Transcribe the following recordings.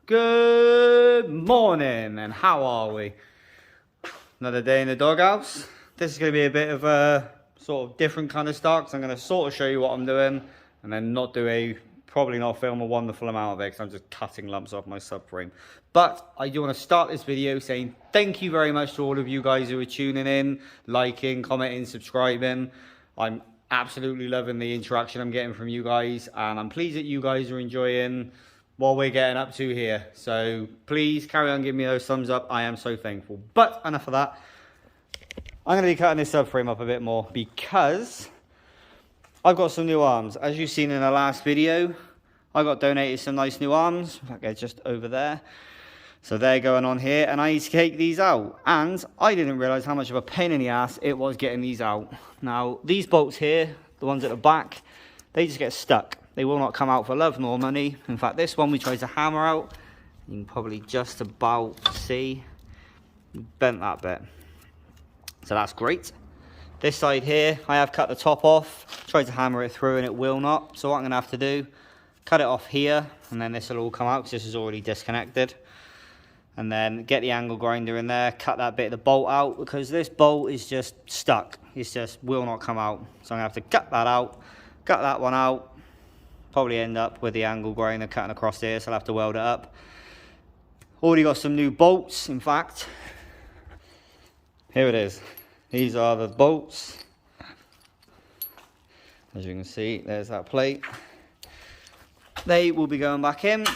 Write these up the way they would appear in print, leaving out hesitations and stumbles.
Good morning, and how are we? Another day in the doghouse. This is going to be a bit of a sort of different kind of start, because I'm going to sort of show you what I'm doing, and then probably not film a wonderful amount of it, because I'm just cutting lumps off my subframe. But I do want to start this video saying thank you very much to all of you guys who are tuning in, liking, commenting, subscribing. I'm absolutely loving the interaction I'm getting from you guys, and I'm pleased that you guys are enjoying what we're getting up to here. So please carry on giving me those thumbs up. I am so thankful. But enough of that. I'm going to be cutting this subframe up a bit more because I've got some new arms. As you've seen in the last video, I got donated some nice new arms. They're just over there. So they're going on here, and I need to take these out. And I didn't realise how much of a pain in the ass it was getting these out. Now, these bolts here, the ones at the back, they just get stuck. They will not come out for love nor money. In fact, this one we tried to hammer out. You can probably just about see. Bent that bit. So that's great. This side here, I have cut the top off. Tried to hammer it through and it will not. So what I'm going to have to do, cut it off here. And then this will all come out because this is already disconnected. And then get the angle grinder in there. Cut that bit of the bolt out because this bolt is just stuck. It just will not come out. So I'm going to have to cut that out. Cut that one out. Probably end up with the angle grinder cutting across here, so I'll have to weld it up. Already got some new bolts, in fact. Here it is. These are the bolts. As you can see, there's that plate. They will be going back in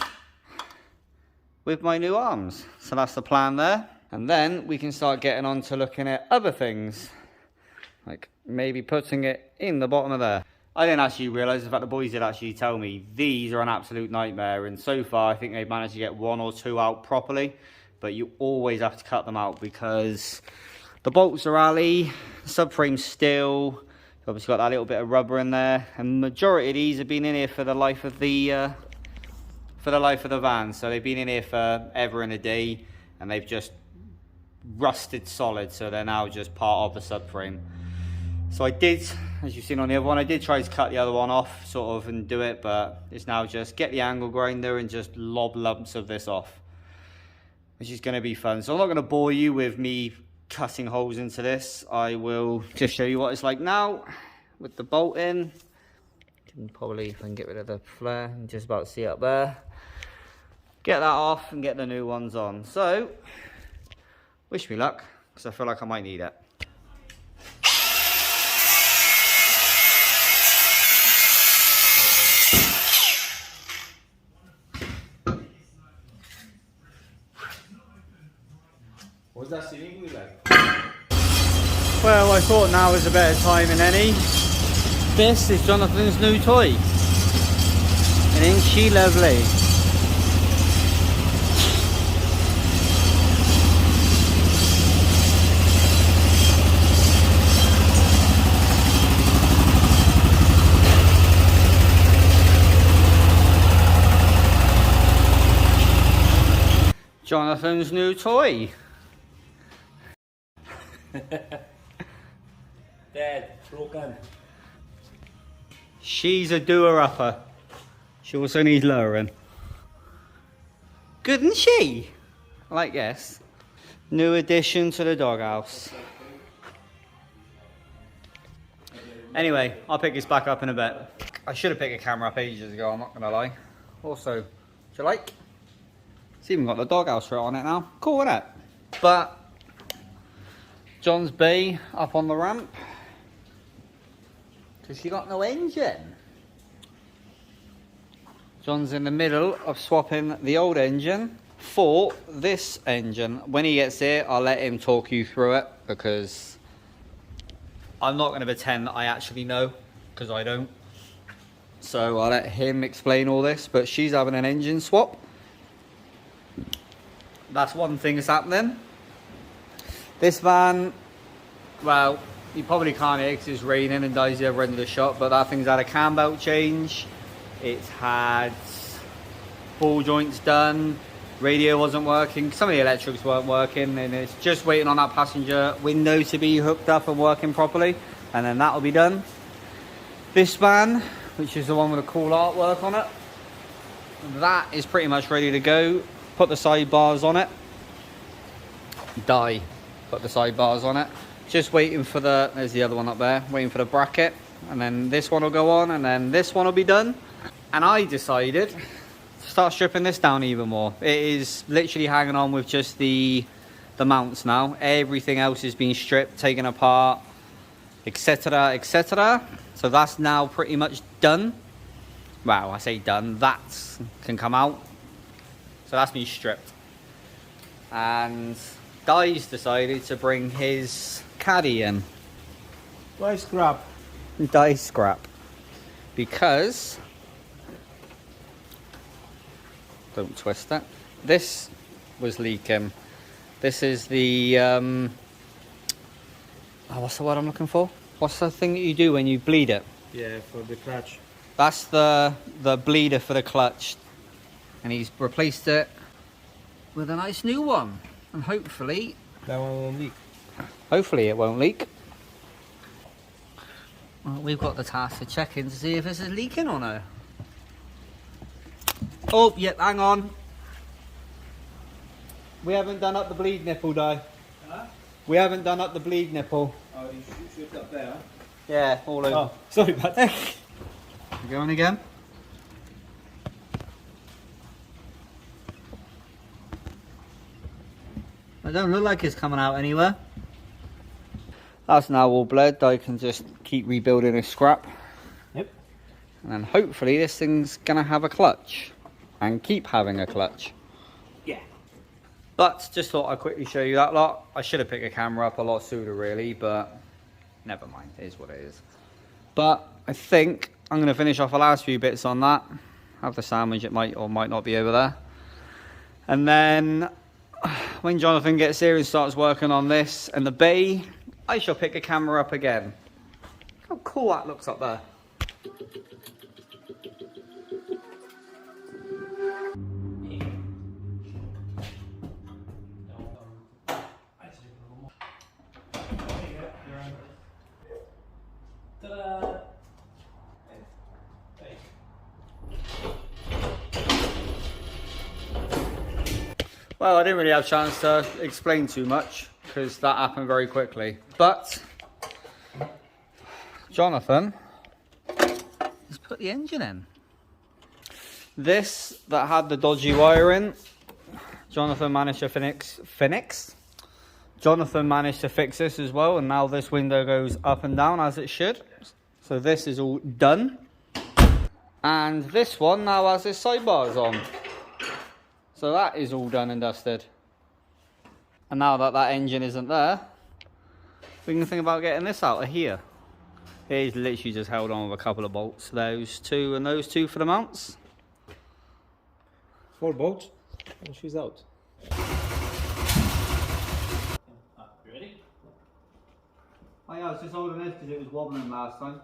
with my new arms. So that's the plan there. And then we can start getting on to looking at other things. Like maybe putting it in the bottom of there. I didn't actually realise, in fact the boys did actually tell me, these are an absolute nightmare, and so far I think they've managed to get one or two out properly, but you always have to cut them out because the bolts are alley, subframe's steel, you've obviously got that little bit of rubber in there, and the majority of these have been in here for the life of the van, so they've been in here for ever and a day, and they've just rusted solid, so they're now just part of the subframe. So I did, as you've seen on the other one, I did try to cut the other one off, sort of, and do it, but it's now just get the angle grinder and just lob lumps of this off, which is going to be fun. So I'm not going to bore you with me cutting holes into this. I will just show you what it's like now with the bolt in. Can probably, if I can get rid of the flare, you can just about see up there. Get that off and get the new ones on. So, wish me luck, because I feel like I might need it. Well, I thought now was a better time than any. This is Jonathan's new toy. And ain't she lovely? Jonathan's new toy. Dad, broken. She's a doer-upper. She also needs lowering. Good, isn't she? I guess. New addition to the doghouse. Anyway, I'll pick this back up in a bit. I should have picked a camera up ages ago, I'm not going to lie. Also, do you like? It's even got the doghouse shirt on it now. Cool, isn't it? But John's bay up on the ramp because she got no engine. John's in the middle of swapping the old engine for this engine. When he gets here, I'll let him talk you through it because I'm not going to pretend that I actually know, because I don't. So I'll let him explain all this, but she's having an engine swap. That's one thing that's happening. This van, well, you probably can't hear because it's raining and Dai's the other end of the shop, but that thing's had a cam belt change. It's had ball joints done. Radio wasn't working. Some of the electrics weren't working, and it's just waiting on that passenger window to be hooked up and working properly, and then that'll be done. This van, which is the one with the cool artwork on it, that is pretty much ready to go. put the sidebars on it. Put the sidebars on it. Just waiting for there's the other one up there, waiting for the bracket. And then this one will go on, and then this one will be done. And I decided to start stripping this down even more. It is literally hanging on with just the mounts now. Everything else is being stripped, taken apart, etc, etc. So that's now pretty much done. Well, I say done, that can come out. So that's been stripped. And Di's decided to bring his caddy in. Why scrap? Die scrap. Because, don't twist it, this was leaking. This is the, what's the word I'm looking for? What's the thing that you do when you bleed it? Yeah, for the clutch. That's the bleeder for the clutch. And he's replaced it with a nice new one. And hopefully... that one won't leak. Hopefully it won't leak. Well, we've got the task of checking to see if this is leaking or no. Oh, yep, hang on. We haven't done up the bleed nipple, Di. Huh? We haven't done up the bleed nipple. Oh, you shoot up there, huh? Yeah, all over. Oh, sorry about that. Going again? It don't look like it's coming out anywhere. That's now all bled. I can just keep rebuilding this scrap. Yep. And then hopefully this thing's gonna have a clutch. And keep having a clutch. Yeah. But just thought I'd quickly show you that lot. I should have picked a camera up a lot sooner really, but never mind, it is what it is. But I think I'm gonna finish off the last few bits on that. Have the sandwich, it might or might not be over there. And then when Jonathan gets here and starts working on this and the bay, I shall pick a camera up again. Look how cool that looks up there. Well, I didn't really have a chance to explain too much because that happened very quickly. But Jonathan has put the engine in. This that had the dodgy wiring, Jonathan managed to fix. Jonathan managed to fix this as well, and now this window goes up and down as it should. So this is all done. And this one now has its sidebars on. So that is all done and dusted. And now that that engine isn't there, we can think about getting this out of here. It is literally just held on with a couple of bolts. Those two and those two for the mounts. 4 bolts and she's out. Ready? Oh yeah, I was just holding this because it was wobbling last time.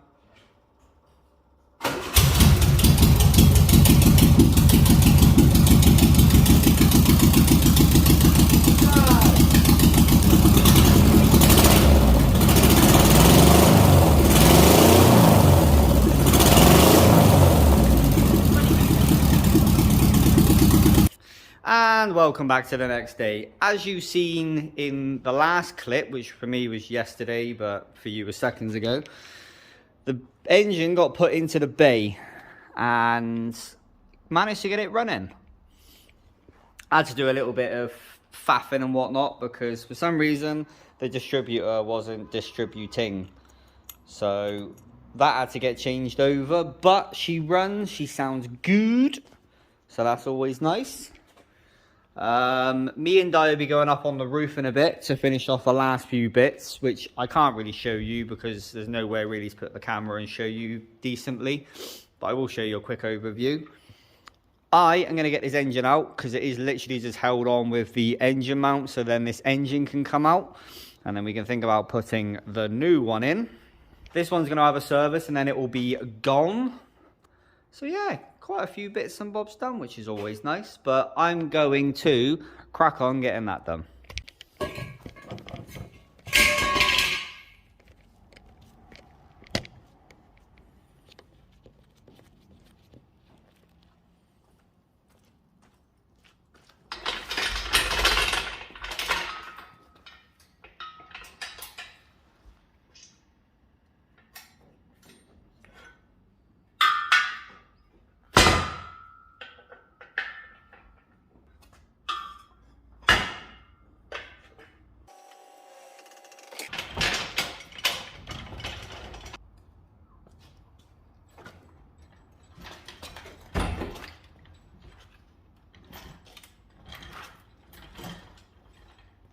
And welcome back to the next day. As you've seen in the last clip, which for me was yesterday, but for you was seconds ago, the engine got put into the bay and managed to get it running. I had to do a little bit of faffing and whatnot because for some reason the distributor wasn't distributing. So that had to get changed over, but she runs, she sounds good. So that's always nice. Me and Di will be going up on the roof in a bit to finish off the last few bits, which I can't really show you because there's nowhere really to put the camera and show you decently, but I will show you a quick overview. I am going to get this engine out because it is literally just held on with the engine mount, so then this engine can come out and then we can think about putting the new one in. This one's going to have a service and then it will be gone. So yeah, quite a few bits and bobs done, which is always nice, but I'm going to crack on getting that done.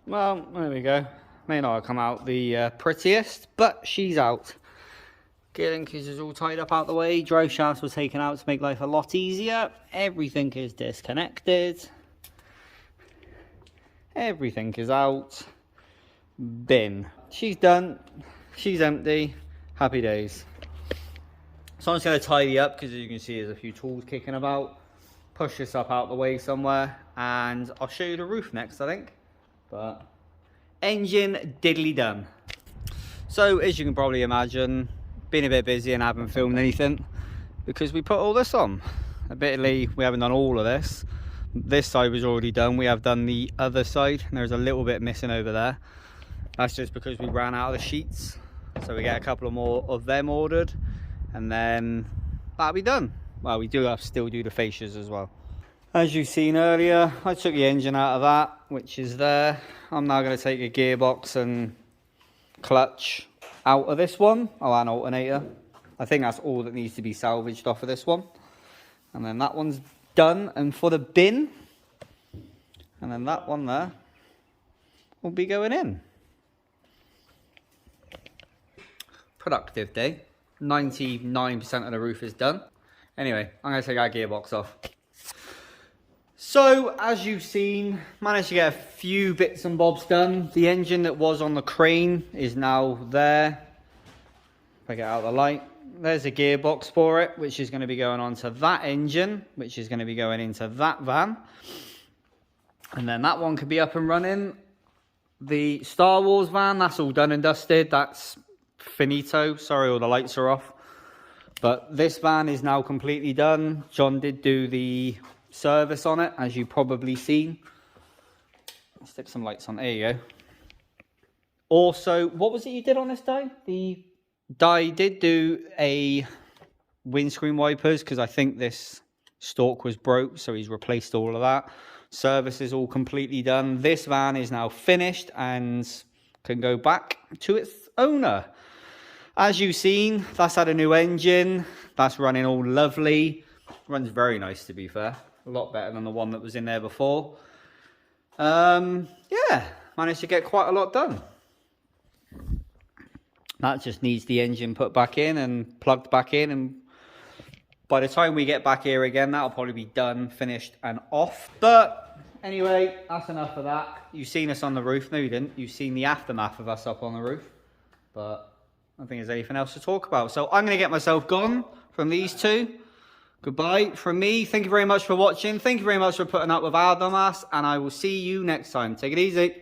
Well, there we go. May not have come out the prettiest, but she's out. Gear linkage is all tied up out the way. Drive shafts were taken out to make life a lot easier. Everything is disconnected. Everything is out. Bin. She's done. She's empty. Happy days. So I'm just going to tidy up because as you can see there's a few tools kicking about. Push this up out the way somewhere and I'll show you the roof next, I think. But engine diddly done. So as you can probably imagine, been a bit busy and haven't filmed anything because we put all this on. Admittedly, we haven't done all of this. This side was already done. We have done the other side and there's a little bit missing over there. That's just because we ran out of the sheets. So we get a couple of more of them ordered and then that'll be done. Well, we do have to still do the fascias as well. As you've seen earlier, I took the engine out of that, which is there. I'm now going to take a gearbox and clutch out of this one. Oh, and alternator. I think that's all that needs to be salvaged off of this one. And then that one's done and for the bin. And then that one there will be going in. Productive day. 99% of the roof is done. Anyway, I'm going to take our gearbox off. So, as you've seen, managed to get a few bits and bobs done. The engine that was on the crane is now there. If I get out of the light, there's a gearbox for it, which is going to be going onto that engine, which is going to be going into that van. And then that one could be up and running. The Star Wars van, that's all done and dusted. That's finito. Sorry, all the lights are off. But this van is now completely done. John did do the service on it, as you probably seen. Let's stick some lights on. There you go. Also, what was it you did on this die? The die did do a windscreen wipers because I think this stalk was broke, so he's replaced all of that. Service is all completely done. This van is now finished and can go back to its owner. As you've seen, that's had a new engine. That's running all lovely. Runs very nice, to be fair. A lot better than the one that was in there before. Yeah, managed to get quite a lot done. That just needs the engine put back in and plugged back in. And by the time we get back here again, that'll probably be done, finished and off. But anyway, that's enough of that. You've seen us on the roof. No, you didn't. You've seen the aftermath of us up on the roof. But I don't think there's anything else to talk about. So I'm going to get myself gone from these two. Goodbye from me. Thank you very much for watching. Thank you very much for putting up with our dumbass. And I will see you next time. Take it easy.